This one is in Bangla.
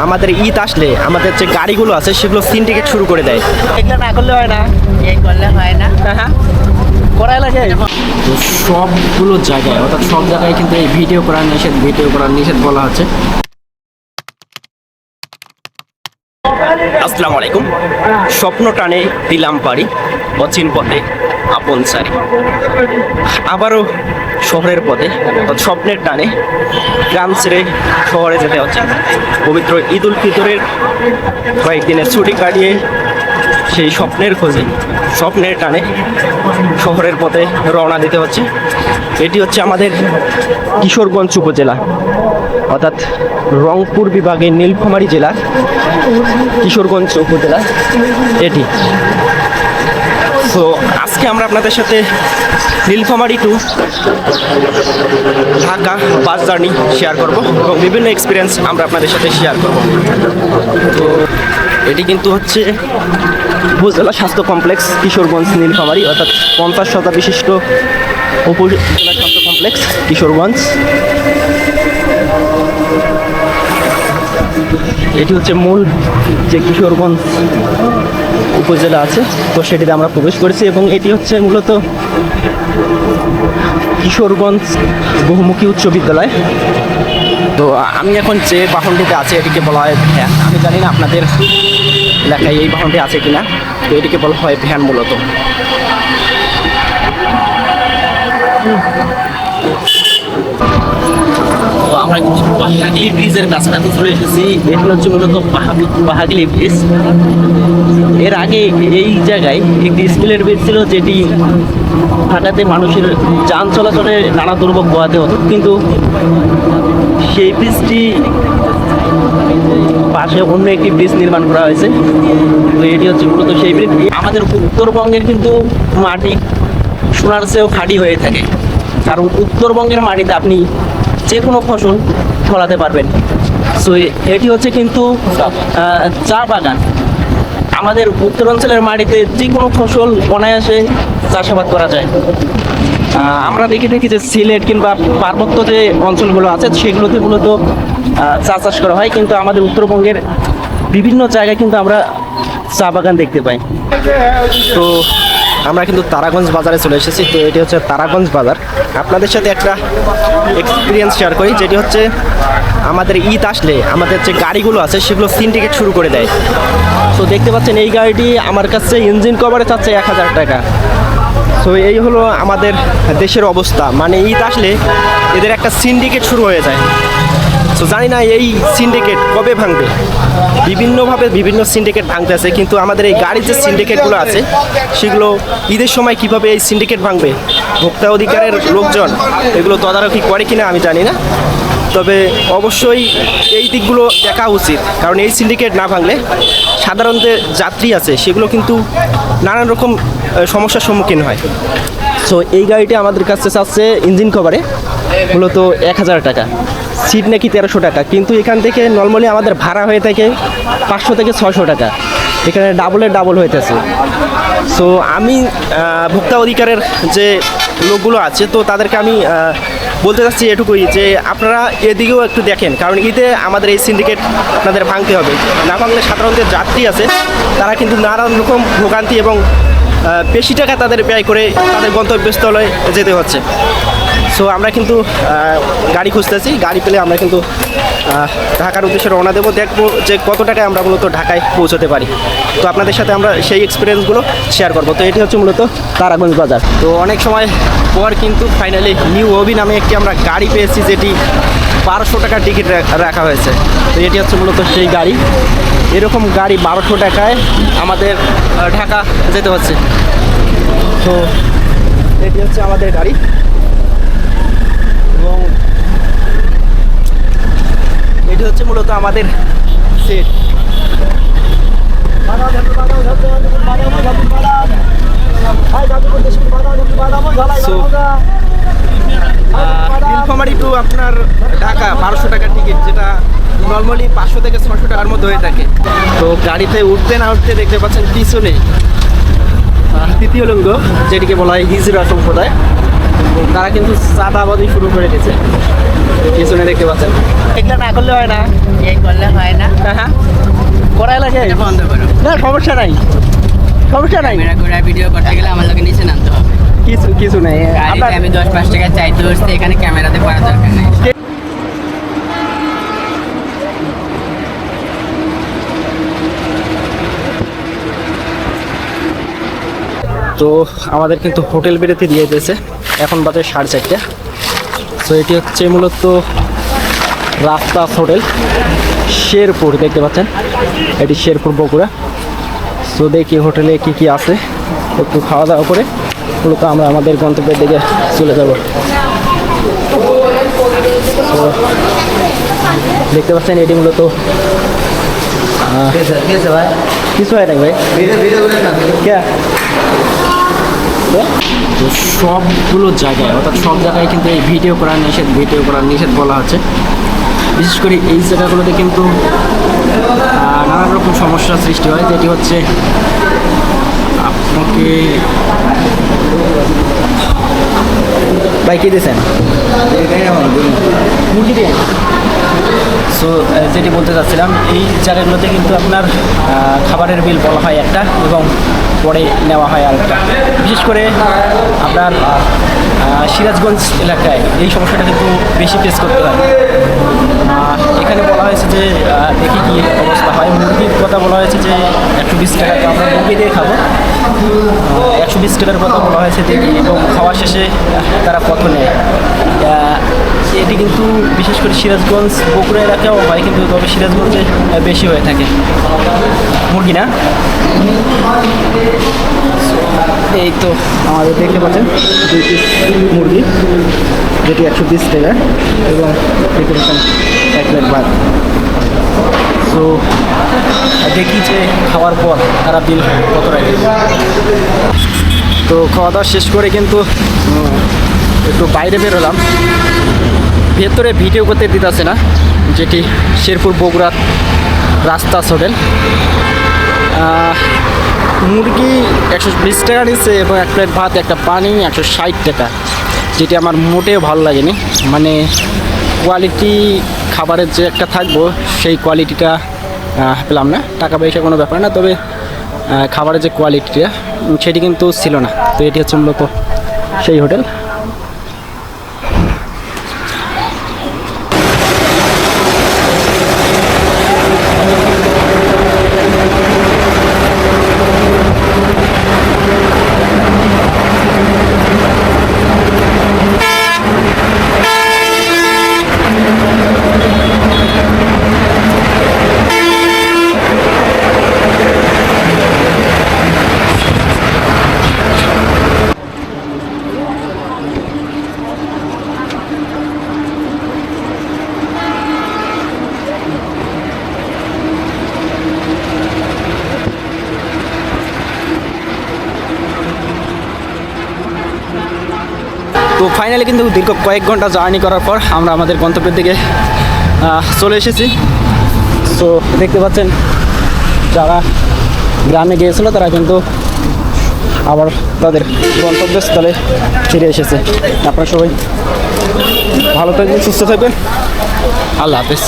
আমাদের ঈদ আসলে আমাদের যে গাড়িগুলো আছে সেগুলো সিন্ডিকেট শুরু করে দেয়। এগুলো না করলে হয় না, এই করলে হয় না। হ্যাঁ করাই লাগে। তো সবগুলো জায়গায় অর্থাৎ সব জায়গায় কিন্তু এই ভিডিও করার নিষেধ বলা হচ্ছে। আসসালামু আলাইকুম। স্বপ্ন টানে দিলাম পারি, অচিন পথে আপন সারি। আবারও শহরের পথে স্বপ্নের টানে গ্রাম ছেড়ে শহরে যেতে হচ্ছে। পবিত্র ঈদ উল ফিতরের কয়েকদিনের ছুটি কাটিয়ে সেই স্বপ্নের খোঁজে, স্বপ্নের টানে শহরের পথে রওনা দিতে হচ্ছে। এটি হচ্ছে আমাদের কিশোরগঞ্জ উপজেলা অর্থাৎ রংপুর বিভাগের নীলফামারী জেলার কিশোরগঞ্জ উপজেলা এটি। তো আজকে আমরা আপনাদের সাথে Nilphamari to Dhaka bus journey share করব এবং বিভিন্ন এক্সপিরিয়েন্স আমরা আপনাদের সাথে শেয়ার করব। তো এটি কিন্তু হচ্ছে উপজেলা স্বাস্থ্য কমপ্লেক্স কিশোরগঞ্জ নীলফামারী অর্থাৎ 50 শতা বিশিষ্ট উপজেলা স্বাস্থ্য কমপ্লেক্স কিশোরগঞ্জ। এটি হচ্ছে মূল যে কিশোরগঞ্জ উপজেলা আছে, তো সেটিতে আমরা প্রবেশ করেছি এবং এটি হচ্ছে মূলত কিশোরগঞ্জ বহুমুখী উচ্চ বিদ্যালয়। তো আমি এখন যে বাহনটিতে আছে এটিকে বলা হয় ভ্যান। আমি জানি না আপনাদের এলাকায় এই বাহনটি আছে কিনা। তো এটিকে বলা হয় ভ্যান মূলত। তো আমরা কিন্তু বাহাগিলি ব্রিজের কাছাকাছি চলে এসেছি। এটি হচ্ছে মূলত বাহাগিলি ব্রিজ। এর আগে এই জায়গায় একটি স্টিলের ব্রিজ ছিল, যেটি ঢাকাতে মানুষের যান চলাচলে নানা দুর্ভোগ পোহাতে হতো, কিন্তু সেই ব্রিজটি পাশে অন্য একটি ব্রিজ নির্মাণ করা হয়েছে। তো এটি হচ্ছে মূলত সেই ব্রিজ। আমাদের উত্তরবঙ্গের কিন্তু মাটি সোনার চেয়েও খাঁটি হয়ে থাকে, কারণ উত্তরবঙ্গের মাটিতে আপনি যে কোনো ফসল ফলাতে পারবেন। সো এটি হচ্ছে কিন্তু চা বাগান। আমাদের উত্তরাঞ্চলের মাটিতে যে কোনো ফসল অনায়াসে চাষাবাদ করা যায়। আমরা দেখি যে সিলেট কিংবা পার্বত্য যে অঞ্চলগুলো আছে সেগুলোতে মূলত চা চাষ করা হয়, কিন্তু আমাদের উত্তরবঙ্গের বিভিন্ন জায়গায় কিন্তু আমরা চা বাগান দেখতে পাই। তো আমরা কিন্তু তারাগঞ্জ বাজারে চলে এসেছি। তো এটি হচ্ছে তারাগঞ্জ বাজার। আপনাদের সাথে একটা এক্সপিরিয়েন্স শেয়ার করি, যেটি হচ্ছে আমাদের ঈদ আসলে আমাদের যে গাড়িগুলো আছে সেগুলো সিন্ডিকেট শুরু করে দেয়। তো দেখতে পাচ্ছেন এই গাড়িটি আমার কাছে ইঞ্জিন কভারে চাচ্ছে 1000 টাকা। তো এই হলো আমাদের দেশের অবস্থা, মানে ঈদ আসলে এদের একটা সিন্ডিকেট শুরু হয়ে যায়। তো জানি না এই সিন্ডিকেট কবে ভাঙবে। বিভিন্নভাবে বিভিন্ন সিন্ডিকেট ভাঙতে আছে, কিন্তু আমাদের এই গাড়ির যে সিন্ডিকেটগুলো আছে সেগুলো ঈদের সময় কিভাবে এই সিন্ডিকেট ভাঙবে, ভোক্তা অধিকারের লোকজন এগুলো তদারকি করে কিনা আমি জানি না। তবে অবশ্যই এই দিকগুলো দেখা উচিত, কারণ এই সিন্ডিকেট না ভাঙলে সাধারণ যে যাত্রী আছে সেগুলো কিন্তু নানান রকম সমস্যার সম্মুখীন হয়। সো এই গাড়িটি আমাদের কাছে চাচ্ছে ইঞ্জিন কভারে মূলত 1000 টাকা, সিট নাকি 1300 টাকা, কিন্তু এখান থেকে নর্মালি আমাদের ভাড়া হয়ে থাকে 500 থেকে 600 টাকা। এখানে ডাবল হইতেছে। সো আমি ভোক্তা অধিকারের যে লোকগুলো আছে তো তাদেরকে আমি বলতে চাচ্ছি এটুকুই, যে আপনারা এদিকেও একটু দেখেন, কারণ ঈদে আমাদের এই সিন্ডিকেট আপনাদের ভাঙতে হবে। না ভাঙলে সাধারণ যে যাত্রী আছে তারা কিন্তু নানান রকম ভোগান্তি এবং বেশি টাকা তাদের ব্যয় করে তাদের গন্তব্যস্থলে যেতে হচ্ছে। সো আমরা কিন্তু গাড়ি খুঁজতেছি, গাড়ি পেলে আমরা কিন্তু ঢাকার উদ্দেশ্যে রওনা দেবো, দেখবো যে কত টাকায় আমরা মূলত ঢাকায় পৌঁছতে পারি। তো আপনাদের সাথে আমরা সেই এক্সপিরিয়েন্সগুলো শেয়ার করবো। তো এটি হচ্ছে মূলত তারাগঞ্জ বাজার। তো অনেক সময় পর কিন্তু ফাইনালি নিউ ওবি নামে একটি আমরা গাড়ি পেয়েছি, যেটি 1200 টাকার টিকিট রাখা হয়েছে। তো এটি হচ্ছে মূলত সেই গাড়ি। এরকম গাড়ি 1200 টাকায় আমাদের ঢাকা যেতে হচ্ছে। তো এটি হচ্ছে আমাদের গাড়ি এবং এটি হচ্ছে মূলত আমাদের সেট। নীলফামারী টু আপনার ঢাকা 1200 টাকার টিকিট, যেটা নর্মালি 500 থেকে 600 টাকার মধ্যে হয়ে থাকে। তো গাড়িতে উঠতে না উঠতে দেখতে পাচ্ছেন পিছনে তৃতীয় লিঙ্গ, যেটিকে বলা হয় হিজড়া সম্প্রদায়। তারা কিন্তু চাঁদাবাজি শুরু করে দিয়েছে। পিছনে দেখতে পাচ্ছেন, এগুলো না করলে হয় না, এই করলে হয় না, হ্যাঁ করাই লাগে। এটা বন্ধ করো। না সমস্যা নাই, সমস্যা নাই, ক্যামেরা করে ভিডিও করতে গেলে আমার লোকে নিচে নামতে হবে। কিছু কিছু নেই। গাড়িতে আমি 10-5 টাকা চাইতে হচ্ছে, এখানে ক্যামেরাতে করার দরকার নেই। তো আমাদের কিন্তু হোটেল বিরতি দিয়ে দিয়েছে, এখন বাজে 4:30। তো এটি হচ্ছে মূলত রাস্তা হোটেল, শেরপুর, দেখতে পাচ্ছেন এটি শেরপুর বগুড়া। তো দেখি হোটেলে কি কি আছে, একটু খাওয়া দাওয়া করে মূলত আমরা আমাদের গন্তব্যের দিকে চলে যাব। তো দেখতে পাচ্ছেন এটি মূলত কিছু হয় না ভাই, তো সবগুলো জায়গায়, অর্থাৎ সব জায়গায় কিন্তু এই ভিডিও করার নিষেধ বলা হচ্ছে। বিশেষ করে এই জায়গাগুলোতে কিন্তু নানান রকম সমস্যার সৃষ্টি হয়, যেটি হচ্ছে আপনাকে ভাই কি দিয়েছেন মুরগি দিয়ে। সো যেটি বলতে চাচ্ছিলাম, এই জায়গাগুলোতে কিন্তু আপনার খাবারের বিল বলা হয় একটা এবং পরে নেওয়া হয় আরেকটা। বিশেষ করে আপনার সিরাজগঞ্জ এলাকায় এই সমস্যাটা কিন্তু বেশি ফেস করতে হয়। এখানে বলা হয়েছে যে দেখি কী অবস্থা হয়। মুরগির কথা বলা হয়েছে যে 120 টাকা, তো আমরা মুরগি দিয়ে খাবো। 120 টাকার কথা বলা হয়েছে দেখি, এবং খাওয়া শেষে তারা কত নেয়। এটি কিন্তু বিশেষ করে সিরাজগঞ্জ বগুড়া এলাকাও হয়, কিন্তু তবে সিরাজগঞ্জে বেশি হয়ে থাকে মুরগি না। এই তো আমাদের দেখতে পাচ্ছেন 2 পিস মুরগি, যেটি 120 টাকা, এবং দেখতে পাচ্ছেন 1 প্লেট ভাত। তো দেখি যে খাওয়ার পর তারা বিল কত রাখে। তো খাওয়া দাওয়া শেষ করে কিন্তু একটু বাইরে বেরোলাম, ভেতরে ভিডিও করতে দিতেছে না, যেটি শেরপুর বগুড়ার রাস্তা হোটেল। মুরগি 120 টাকা নিচ্ছে এবং 1 প্লেট ভাত, একটা পানি 160 টাকা, যেটি আমার মোটেও ভালো লাগেনি। মানে কোয়ালিটি খাবারের যে একটা থাকবো, সেই কোয়ালিটিটা পেলাম না। টাকা পয়সা কোনো ব্যাপার না, তবে খাবারের যে কোয়ালিটিটা সেটি কিন্তু ছিল না। তো এটি হচ্ছে মূলত সেই হোটেল। তো ফাইনালি কিন্তু দীর্ঘ কয়েক ঘন্টা জার্নি করার পর আমরা আমাদের গন্তব্যের দিকে চলে এসেছি। তো দেখতে পাচ্ছেন যারা গ্রামে গিয়েছিল তারা কিন্তু আবার তাদের গন্তব্যস্থলে ফিরে এসেছে। আপনারা সবাই ভালো থাকবেন, সুস্থ থাকবেন, আল্লাহ হাফেজ।